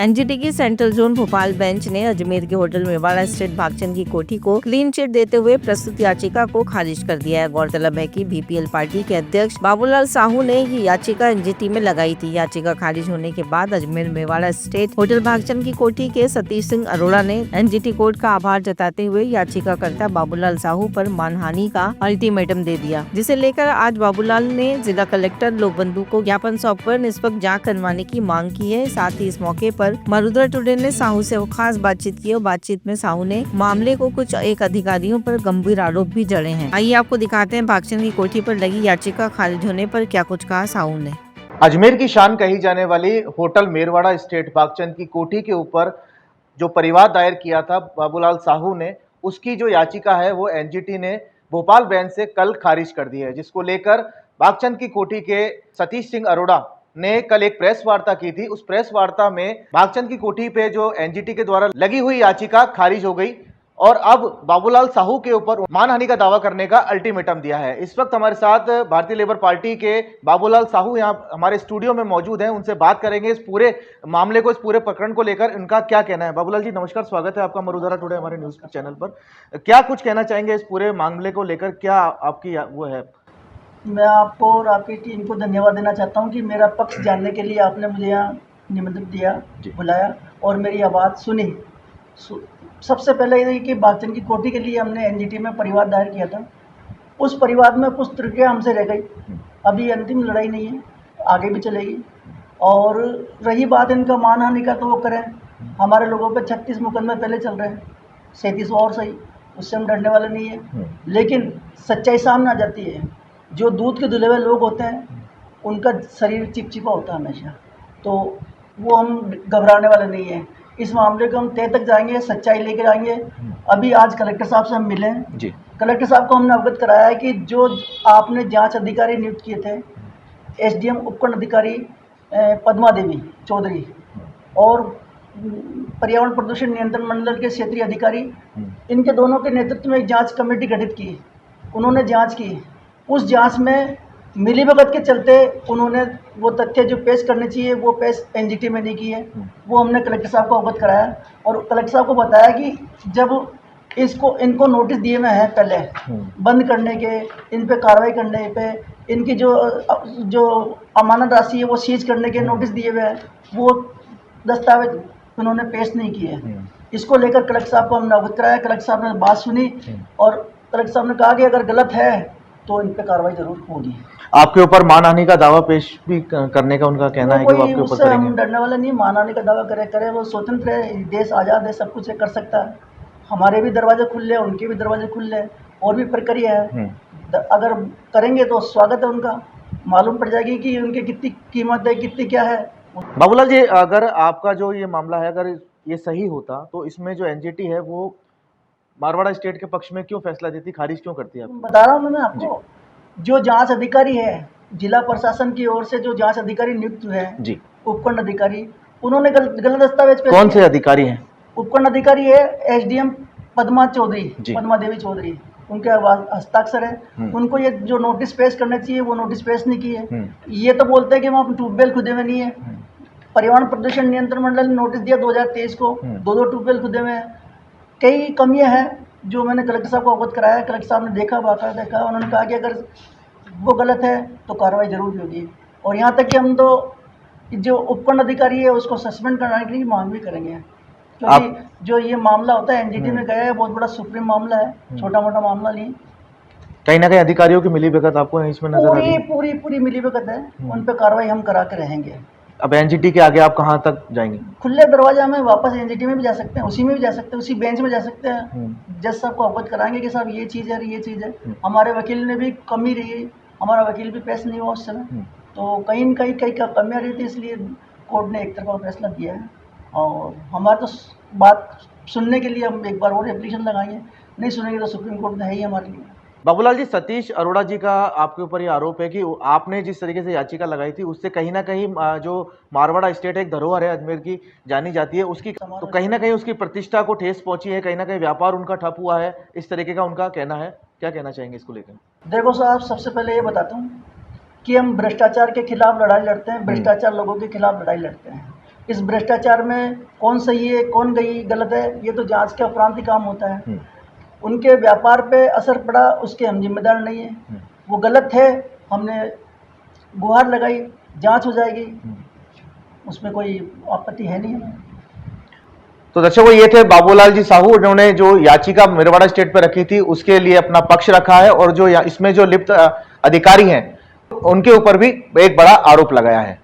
NGT की central zone Bhopal bench ने अजमेर के होटल मेवाड़ा स्टेट भागचंद की कोठी को क्लीन चिट देते हुए प्रस्तुत याचिका को खारिज कर दिया है। गौरतलब है कि बीपीएल पार्टी के अध्यक्ष बाबूलाल साहू ने ये याचिका एनजीटी में लगाई थी। याचिका खारिज होने के बाद अजमेर मेवाड़ा स्टेट होटल भागचंद की कोठी के सतीश सिंह अरोड़ा ने एनजीटी कोर्ट का आभार जताते हुए याचिकाकर्ता बाबूलाल साहू पर मानहानि का अल्टीमेटम दे दिया, जिसे लेकर आज बाबूलाल ने जिला कलेक्टर लोकबंधु को ज्ञापन सौंपकर निष्पक्ष जांच करवाने की मांग की है। साथ ही इस मौके पर मरुधर टुडे ने साहू से खास बातचीत की और बातचीत में साहू ने मामले को कुछ एक अधिकारियों पर गंभीर आरोप भी जड़े हैं। आइए आपको दिखाते हैं भागचंद की कोठी पर लगी याचिका खारिज होने पर क्या कुछ कहा साहू ने। अजमेर की शान कही जाने वाली होटल मेरवाड़ा स्टेट भागचंद की कोठी के ऊपर जो परिवाद दायर किया था बाबूलाल साहू ने, उसकी जो याचिका है वो एनजीटी ने भोपाल बेंच से कल खारिज कर दी है, जिसको लेकर भागचंद की कोठी के सतीश सिंह अरोड़ा ने कल एक प्रेस वार्ता की थी। उस प्रेस वार्ता में भागचंद की कोठी पे जो एनजीटी के द्वारा लगी हुई याचिका खारिज हो गई और अब बाबूलाल साहू के ऊपर मानहानि का दावा करने का अल्टीमेटम दिया है। इस वक्त हमारे साथ भारतीय लेबर पार्टी के बाबूलाल साहू यहाँ हमारे स्टूडियो में मौजूद हैं। उनसे बात करेंगे इस पूरे मामले को, इस पूरे प्रकरण को लेकर उनका क्या कहना है। बाबूलाल जी नमस्कार, स्वागत है आपका मरुधरा टुडे हमारे न्यूज चैनल पर। क्या कुछ कहना चाहेंगे इस पूरे मामले को लेकर, क्या आपकी वो है? मैं आपको और आपकी टीम को धन्यवाद देना चाहता हूं कि मेरा पक्ष जानने के लिए आपने मुझे यहाँ निमंत्रित दिया, बुलाया और मेरी आवाज़ सुनी। सबसे पहले ये कि भागचंद की कोठी के लिए हमने एनजीटी में परिवाद दायर किया था। उस परिवाद में कुछ त्रुटियां हमसे रह गई। अभी अंतिम लड़ाई नहीं है, आगे भी चलेगी। और रही बात इनका मानहानि का, तो वो करें। हमारे लोगों पे 36 मुकदमे पहले चल रहे हैं, 37 और सही, उससे हम डरने वाले नहीं है। लेकिन सच्चाई सामने आ जाती है। जो दूध के धुले हुए लोग होते हैं उनका शरीर चिपचिपा होता है हमेशा, तो वो हम घबराने वाले नहीं हैं। इस मामले को हम तय तक जाएंगे, सच्चाई लेकर आएंगे। अभी आज कलेक्टर साहब से हम मिले हैं। कलेक्टर साहब को हमने अवगत कराया है कि जो आपने जांच अधिकारी नियुक्त किए थे, एसडीएम उपखंड अधिकारी पद्मा देवी चौधरी और पर्यावरण प्रदूषण नियंत्रण मंडल के क्षेत्रीय अधिकारी, इनके दोनों के नेतृत्व में एक जांच कमेटी गठित की। उन्होंने जांच की। उस जांच में मिलीभगत के चलते उन्होंने वो तथ्य जो पेश करने चाहिए वो पेश एनजीटी में नहीं किए। वो हमने कलेक्टर साहब को अवगत कराया और कलेक्टर साहब को बताया कि जब इनको नोटिस दिए हुए हैं पहले बंद करने के, इन पे कार्रवाई करने पे, इनकी जो अमानत राशि है वो सीज करने के नोटिस दिए हुए हैं, वो दस्तावेज उन्होंने पेश नहीं किए। इसको लेकर कलेक्टर साहब को हमने अवगत कराया। कलेक्टर साहब ने बात सुनी और कलेक्टर साहब ने कहा कि अगर गलत है तो इन पे कार्रवाई जरूर होगी। आपके ऊपर मानहानि का दावा पेश भी करने का उनका कहना है कि वो आपके ऊपर करेंगे। हम डरने वाले नहीं, मानहानि का दावा करे वो स्वतंत्र है, देश आज़ाद है, सब कुछ कर सकता है। हमारे भी दरवाजे खुले, उनके भी दरवाजे खुले, और भी प्रक्रिया है। अगर करेंगे तो स्वागत है उनका, मालूम पड़ जाएगी कि उनकी कितनी कीमत है, कितनी क्या है। बाबूलाल जी, अगर आपका जो ये मामला है अगर ये सही होता तो इसमें जो एनजीटी है वो मारवाड़ा स्टेट के पक्ष में क्यों फैसला देती, खारिज क्यों करती है? बता रहा हूँ मैं आपको, जो जांच अधिकारी है जिला प्रशासन की ओर से, जो जांच अधिकारी नियुक्त हुए हैं जी, उपखंड अधिकारी, उन्होंने गलत दस्तावेज पेश। कौन से अधिकारी हैं? उपखंड अधिकारी है एसडीएम पद्मा चौधरी, पद्मा देवी चौधरी, उनके हस्ताक्षर है। उनको ये जो नोटिस पेश करना चाहिए वो नोटिस पेश नहीं किए। ये तो बोलते हैं कि वहाँ ट्यूबवेल खुदे हुए नहीं है। पर्यावरण प्रदूषण नियंत्रण मंडल ने नोटिस दिया 2023 को, 2 ट्यूबवेल खुदे हुए हैं। कई कमियां हैं जो मैंने कलेक्टर साहब को अवगत कराया। कलेक्टर साहब ने देखा, बाकायदा देखा, उन्होंने कहा कि अगर वो गलत है तो कार्रवाई जरूर होगी। और यहाँ तक कि हम तो जो उपखंड अधिकारी है उसको सस्पेंड कराने की मांग भी करेंगे, क्योंकि जो ये मामला होता है एनजीटी में गया है, बहुत बड़ा सुप्रीम मामला है, छोटा मोटा मामला नहीं। कहीं ना कहीं अधिकारियों की मिलीभगत आपको इसमें नजर आ रही है? पूरी मिलीभगत है। उन पर कार्रवाई हम करा के रहेंगे। अब एनजीटी के आगे आप कहाँ तक जाएंगे? खुले दरवाजा में वापस एनजीटी में भी जा सकते हैं, उसी में भी जा सकते हैं, उसी बेंच में जा सकते हैं। जज साहब को अवगत कराएंगे कि साहब ये चीज़ है, ये चीज़ है। हमारे वकील ने भी कमी रही, हमारा वकील भी पेश नहीं हुआ उस समय, तो कहीं न कहीं कमियाँ रही थी, इसलिए कोर्ट ने एक तरफा फैसला दिया है। और हमारा तो बात सुनने के लिए हम एक बार और एप्लीकेशन लगाएंगे, नहीं सुनेंगे तो सुप्रीम कोर्ट में है ही हमारे लिए। बाबूलाल जी, सतीश अरोड़ा जी का आपके ऊपर ये आरोप है कि आपने जिस तरीके से याचिका लगाई थी उससे कहीं ना कहीं जो मारवाड़ा स्टेट एक धरोहर है अजमेर की जानी जाती है, उसकी तो कहीं ना कहीं उसकी प्रतिष्ठा को ठेस पहुंची है, कहीं ना कहीं व्यापार उनका ठप हुआ है, इस तरीके का उनका कहना है। क्या कहना चाहेंगे इसको लेकर? देखो साहब, सबसे पहले ये बताता हूँ कि हम भ्रष्टाचार के खिलाफ लड़ाई लड़ते हैं, भ्रष्टाचार लोगों के खिलाफ लड़ाई लड़ते हैं। इस भ्रष्टाचार में कौन सही है कौन गई गलत है ये तो जांच का अपरांत ही काम होता है। उनके व्यापार पे असर पड़ा उसके हम जिम्मेदार नहीं है, वो गलत है, हमने गुहार लगाई, जांच हो जाएगी, उसमें कोई आपत्ति है नहीं। तो दर्शकों ये थे बाबूलाल जी साहू, उन्होंने जो याचिका मेरवाड़ा स्टेट पर रखी थी उसके लिए अपना पक्ष रखा है और जो इसमें जो लिप्त अधिकारी हैं उनके ऊपर भी एक बड़ा आरोप लगाया है।